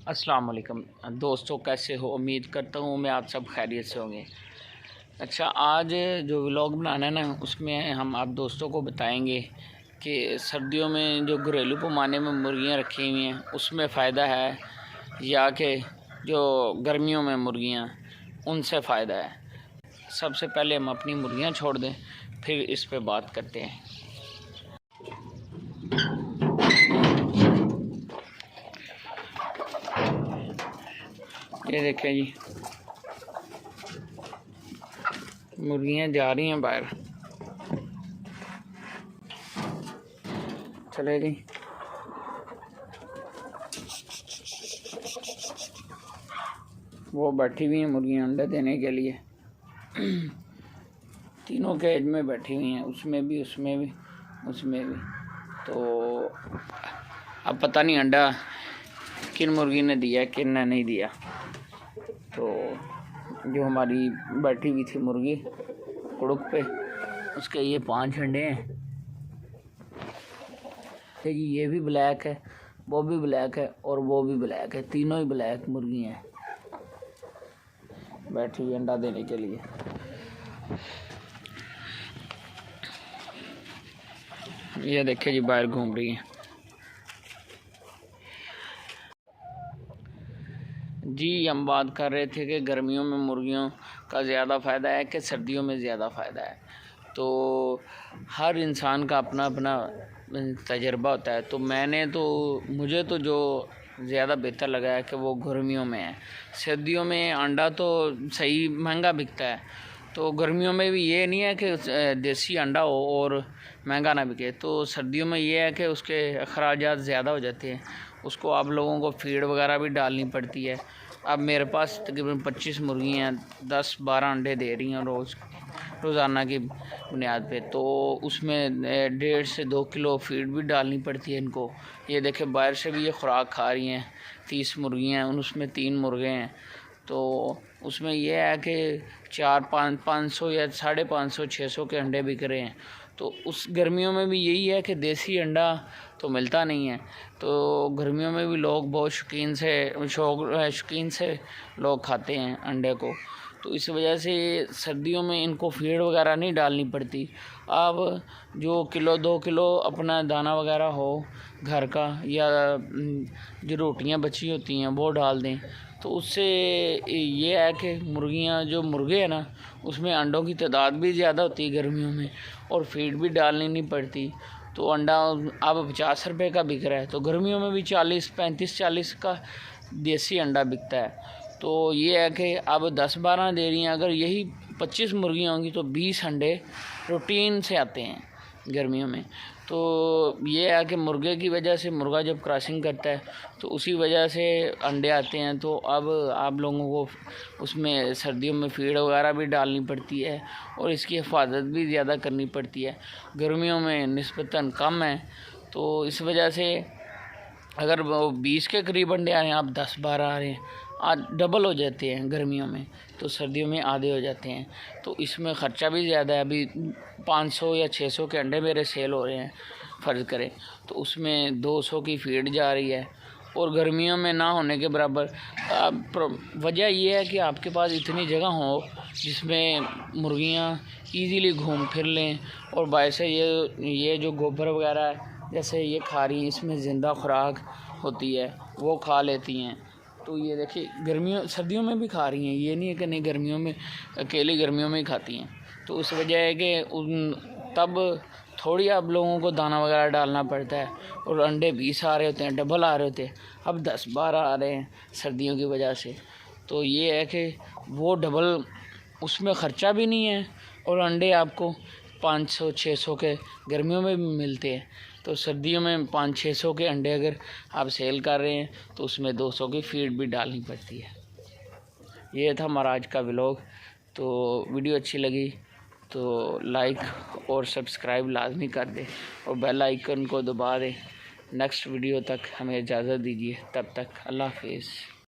अस्सलाम वालेकुम दोस्तों, कैसे हो? उम्मीद करता हूँ मैं आप सब खैरियत से होंगे। अच्छा, आज जो व्लॉग बनाना है ना, उसमें हम आप दोस्तों को बताएंगे कि सर्दियों में जो घरेलू पैमाने में मुर्गियाँ रखी हुई हैं उसमें फ़ायदा है या कि जो गर्मियों में मुर्गियाँ उनसे फ़ायदा है। सबसे पहले हम अपनी मुर्गियाँ छोड़ दें, फिर इस पे बात करते हैं। ये देखें जी, मुर्गियाँ जा रही हैं बाहर। चले जी, वो बैठी हुई हैं मुर्गियाँ अंडे देने के लिए। तीनों केज में बैठी हुई हैं, उसमें भी उसमें भी। तो अब पता नहीं अंडा किन मुर्गी ने दिया किन ने नहीं दिया। तो जो हमारी बैठी हुई थी मुर्गी कुड़ुक पे, उसके ये 5 अंडे हैं। देखिए, ये भी ब्लैक है, वो भी ब्लैक है और वो भी ब्लैक है। तीनों ही ब्लैक मुर्गी हैं बैठी हुई अंडा देने के लिए। ये देखिए जी, बाहर घूम रही हैं जी। हम बात कर रहे थे कि गर्मियों में मुर्गियों का ज़्यादा फ़ायदा है कि सर्दियों में ज़्यादा फ़ायदा है। तो हर इंसान का अपना अपना तजर्बा होता है। तो मुझे तो जो ज़्यादा बेहतर लगा है कि वो गर्मियों में है। सर्दियों में अंडा तो सही महंगा बिकता है, तो गर्मियों में भी ये नहीं है कि देसी अंडा हो और महंगा ना बिके। तो सर्दियों में ये है कि उसके अखराजात ज़्यादा हो जाते हैं। उसको आप लोगों को फीड वगैरह भी डालनी पड़ती है। अब मेरे पास तकरीबन 25 मुर्गी हैं, 10-12 अंडे दे रही हैं रोज़ाना की बुनियाद पे। तो उसमें 1.5 से 2 किलो फीड भी डालनी पड़ती है इनको। ये देखें, बाहर से भी ये खुराक खा रही हैं। 30 मुर्गियाँ हैं, उसमें 3 मुर्गे हैं। तो उसमें यह है कि 400-500 या 550-600 के अंडे बिक रहे हैं। तो उस गर्मियों में भी यही है कि देसी अंडा तो मिलता नहीं है। तो गर्मियों में भी लोग बहुत शौकीन से लोग खाते हैं अंडे को। तो इस वजह से सर्दियों में इनको फीड वगैरह नहीं डालनी पड़ती। अब जो 1-2 किलो अपना दाना वगैरह हो घर का, या जो रोटियां बची होती हैं वो डाल दें। तो उससे ये है कि मुर्गे हैं ना, उसमें अंडों की तादाद भी ज़्यादा होती है गर्मियों में, और फीड भी डालनी नहीं पड़ती। तो अंडा अब 50 रुपये का बिक रहा है, तो गर्मियों में भी 35-40 का देसी अंडा बिकता है। तो ये है कि अब 10-12 दे रही हैं। अगर यही 25 मुर्गियाँ होंगी तो 20 अंडे रूटीन से आते हैं गर्मियों में। तो ये है कि मुर्गे की वजह से, मुर्गा जब क्रॉसिंग करता है तो उसी वजह से अंडे आते हैं। तो अब आप लोगों को उसमें सर्दियों में फीड वगैरह भी डालनी पड़ती है और इसकी हिफाजत भी ज़्यादा करनी पड़ती है। गर्मियों में निस्बतन कम है, तो इस वजह से अगर वो 20 के करीब अंडे आ रहे हैं, आप 10-12 आ रहे हैं, आज डबल हो जाते हैं गर्मियों में, तो सर्दियों में आधे हो जाते हैं। तो इसमें ख़र्चा भी ज़्यादा है। अभी 500 या 600 के अंडे मेरे सेल हो रहे हैं फ़र्ज़ करें, तो उसमें 200 की फीड जा रही है और गर्मियों में ना होने के बराबर। वजह यह है कि आपके पास इतनी जगह हो जिसमें मुर्गियाँ ईज़िली घूम फिर लें, और वैसे ये जो गोबर वगैरह है जैसे ये खा रही हैं, इसमें ज़िंदा खुराक होती है, वो खा लेती हैं। तो ये देखिए, सर्दियों में भी खा रही हैं, ये नहीं है कि नहीं गर्मियों में, अकेली गर्मियों में ही खाती हैं। तो उस वजह है कि तब थोड़ी आप लोगों को दाना वगैरह डालना पड़ता है, और अंडे 20 आ रहे होते हैं, डबल आ रहे होते हैं। अब 10-12 आ रहे हैं सर्दियों की वजह से। तो ये है कि वो डबल, उसमें ख़र्चा भी नहीं है और अंडे आपको 500-600 के गर्मियों में भी मिलते हैं। तो सर्दियों में 500-600 के अंडे अगर आप सेल कर रहे हैं तो उसमें 200 की फीड भी डालनी पड़ती है। ये था हमारा आज का व्लॉग। तो वीडियो अच्छी लगी तो लाइक और सब्सक्राइब लाजमी कर दें और बेल आइकन को दबा दें। नेक्स्ट वीडियो तक हमें इजाज़त दीजिए, तब तक अल्लाह हाफिज़।